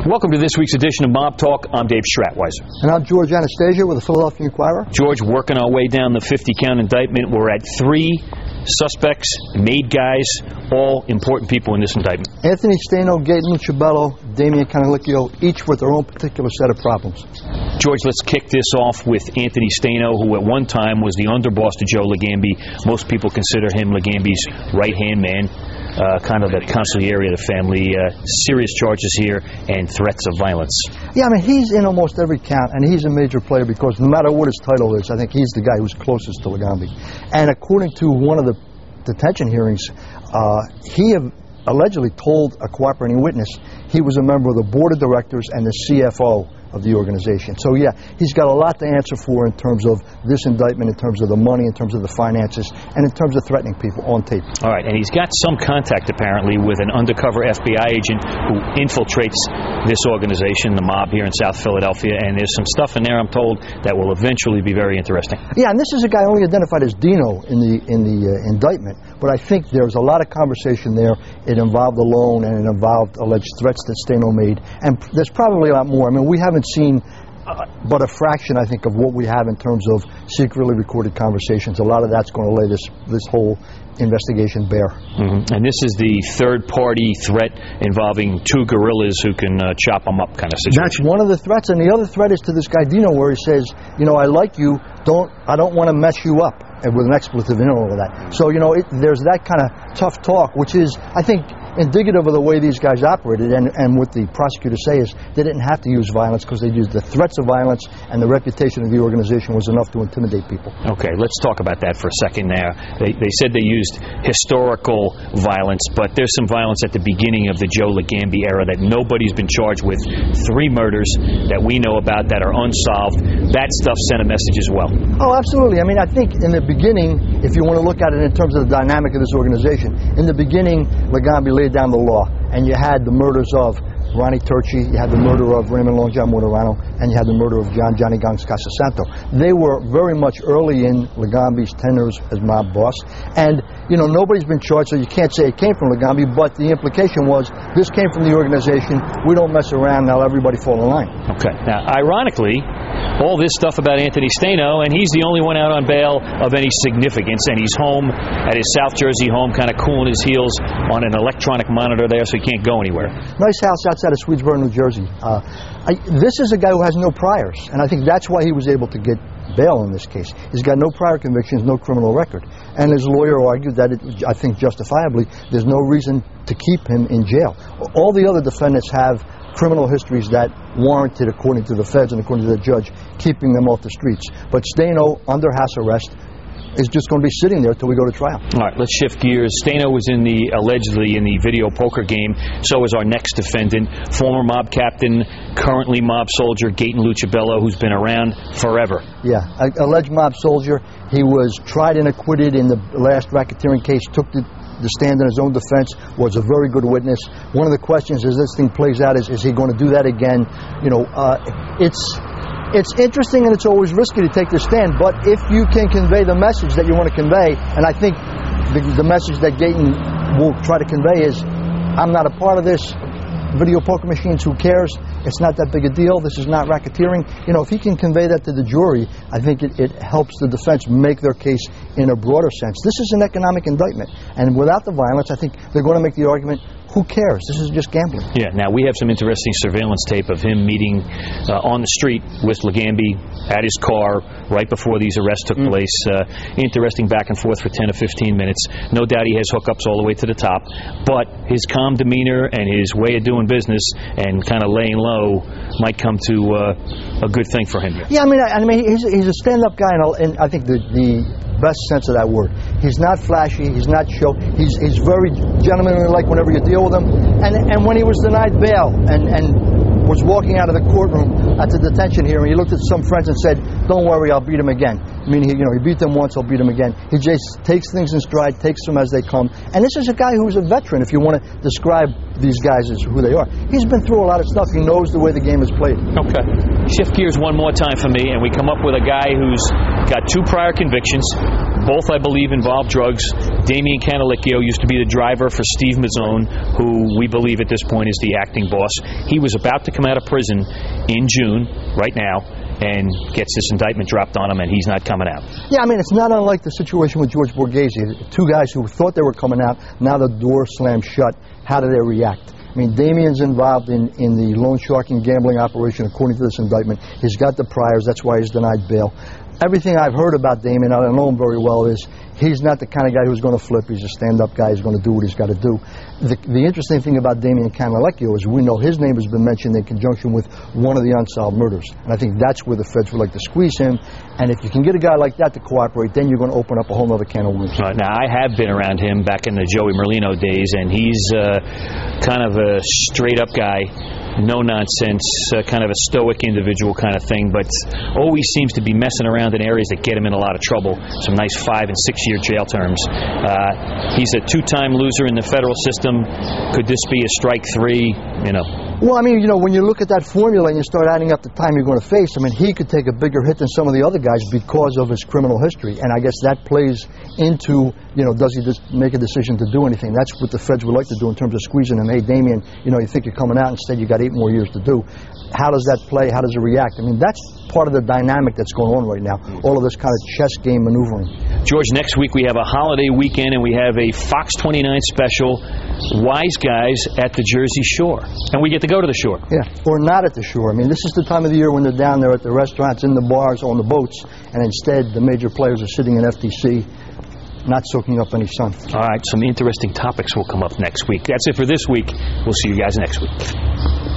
Welcome to this week's edition of Mob Talk. I'm Dave Stratweiser. And I'm George Anastasia with the Philadelphia Inquirer. George, working our way down the 50-count indictment. We're at 3 suspects, made guys, all important people in this indictment. Anthony Staino, Gaten Lucibello, Damian Canalicchio, each with their own particular set of problems. George, let's kick this off with Anthony Staino, who at one time was the underboss to Joe Legambi. Most people consider him Legambi's right-hand man, kind of the consigliere of the family. Serious charges here and threats of violence. Yeah, I mean, he's in almost every count, and he's a major player because no matter what his title is, I think he's the guy who's closest to Legambi. And according to one of the detention hearings, he allegedly told a cooperating witness he was a member of the board of directors and the CFO of the organization. So yeah, he's got a lot to answer for in terms of this indictment, in terms of the money, in terms of the finances, and in terms of threatening people on tape. All right, and he's got some contact apparently with an undercover FBI agent who infiltrates this organization, the mob here in South Philadelphia, and there's some stuff in there, I'm told, that will eventually be very interesting. Yeah, and this is a guy only identified as Dino in the indictment, but I think there's a lot of conversation there. It involved a loan, and it involved alleged threats that Staino made, and there's probably a lot more. I mean, we haven't seen but a fraction, I think, of what we have in terms of secretly recorded conversations. A lot of that's going to lay this whole investigation bare. Mm-hmm. And this is the third-party threat involving 2 guerrillas who can chop them up kind of situation. That's one of the threats, and the other threat is to this guy Dino, where he says, you know, I like you, I don't want to mess you up, and with an expletive in all of that. So, you know, there's that kind of tough talk, which is, I think, indicative of the way these guys operated, and what the prosecutors say is they didn't have to use violence because they used the threats of violence, and the reputation of the organization was enough to intimidate people. Okay, let's talk about that for a second now. They said they used historical violence, but there's some violence at the beginning of the Joe Legambi era that nobody's been charged with. 3 murders that we know about that are unsolved. That stuff sent a message as well. Oh, absolutely. I mean, I think in the beginning, if you want to look at it in terms of the dynamic of this organization, in the beginning, Legambi laid down the law, and you had the murders of Ronnie Turchi, you had the murder of Raymond Long John Morano, and you had the murder of Johnny Gangs Casasanto. They were very much early in Legambi's tenure as mob boss, and you know, nobody's been charged, so you can't say it came from Legambi, but the implication was this came from the organization. We don't mess around, now everybody fall in line. Okay. Now, ironically, all this stuff about Anthony Staino, and he's the only one out on bail of any significance, and he's home at his South Jersey home, kind of cooling his heels on an electronic monitor there, so he can't go anywhere. Nice house outside of Swedesboro, New Jersey. This is a guy who has no priors, and I think that's why he was able to get bail in this case. He's got no prior convictions, no criminal record. And his lawyer argued that, I think justifiably, there's no reason to keep him in jail. All the other defendants have criminal histories that warranted, according to the feds and according to the judge, keeping them off the streets. But Staino, under house arrest, is just going to be sitting there till we go to trial. All right, let's shift gears. Staino was allegedly in the video poker game. So is our next defendant, former mob captain, currently mob soldier, Gaten Lucibello, who's been around forever. Yeah, alleged mob soldier. He was tried and acquitted in the last racketeering case, took the stand in his own defense, was a very good witness. One of the questions as this thing plays out is he going to do that again? You know, it's interesting, and it's always risky to take the stand, but if you can convey the message that you want to convey, and I think the message that Gaten will try to convey is, I'm not a part of this, video poker machines, who cares? It's not that big a deal. This is not racketeering. You know, if he can convey that to the jury, I think it helps the defense make their case in a broader sense. This is an economic indictment, and without the violence, I think they're going to make the argument, who cares? This is just gambling. Yeah, now we have some interesting surveillance tape of him meeting on the street with Legambi at his car right before these arrests took place. Interesting back and forth for 10 or 15 minutes. No doubt he has hookups all the way to the top, but his calm demeanor and his way of doing business and kind of laying low might come to a good thing for him here. Yeah, I mean he's a stand-up guy, and I think the best sense of that word. He's not flashy, he's not show, he's very gentlemanly-like whenever you deal with him, and when he was denied bail and was walking out of the courtroom at the detention hearing, he looked at some friends and said, don't worry, I'll beat him again. Meaning, he beat them once, I'll beat him again. He just takes things in stride, takes them as they come, and this is a guy who's a veteran, if you want to describe these guys as who they are. He's been through a lot of stuff, he knows the way the game is played. Okay. Shift gears one more time for me, and we come up with a guy who's got 2 prior convictions, Both, I believe, involve drugs. Damian Canalicchio used to be the driver for Steve Mazzone, who we believe at this point is the acting boss. He was about to come out of prison in June, right now, and gets this indictment dropped on him, and he's not coming out. Yeah, I mean, it's not unlike the situation with George Borghese. Two guys who thought they were coming out, now the door slammed shut. How do they react? I mean, Damian's involved in the loan sharking gambling operation, according to this indictment. He's got the priors. That's why he's denied bail. Everything I've heard about Damian, I don't know him very well, is he's not the kind of guy who's going to flip. He's a stand-up guy. He's going to do what he's got to do. The interesting thing about Damian Canalicchio is we know his name has been mentioned in conjunction with one of the unsolved murders. And I think that's where the feds would like to squeeze him. And if you can get a guy like that to cooperate, then you're going to open up a whole other can of worms. Right, now, I have been around him back in the Joey Merlino days, and he's kind of a straight-up guy. No nonsense, kind of a stoic individual kind of thing, but always seems to be messing around in areas that get him in a lot of trouble. Some nice 5- and 6-year jail terms. He's a 2-time loser in the federal system. Could this be a strike 3? You know. Well, I mean, when you look at that formula and you start adding up the time you're going to face, I mean, he could take a bigger hit than some of the other guys because of his criminal history. And I guess that plays into, does he just make a decision to do anything? That's what the feds would like to do in terms of squeezing him. Hey, Damian, you think you're coming out, instead you got 8 more years to do. How does that play? How does it react? I mean, that's part of the dynamic that's going on right now, all of this kind of chess game maneuvering. George, next week we have a holiday weekend and we have a Fox 29 special, Wise Guys at the Jersey Shore. And we get to go to the shore. Yeah, or not at the shore. I mean, this is the time of the year when they're down there at the restaurants, in the bars, on the boats, and instead the major players are sitting in FTC, not soaking up any sun. All right, some interesting topics will come up next week. That's it for this week. We'll see you guys next week.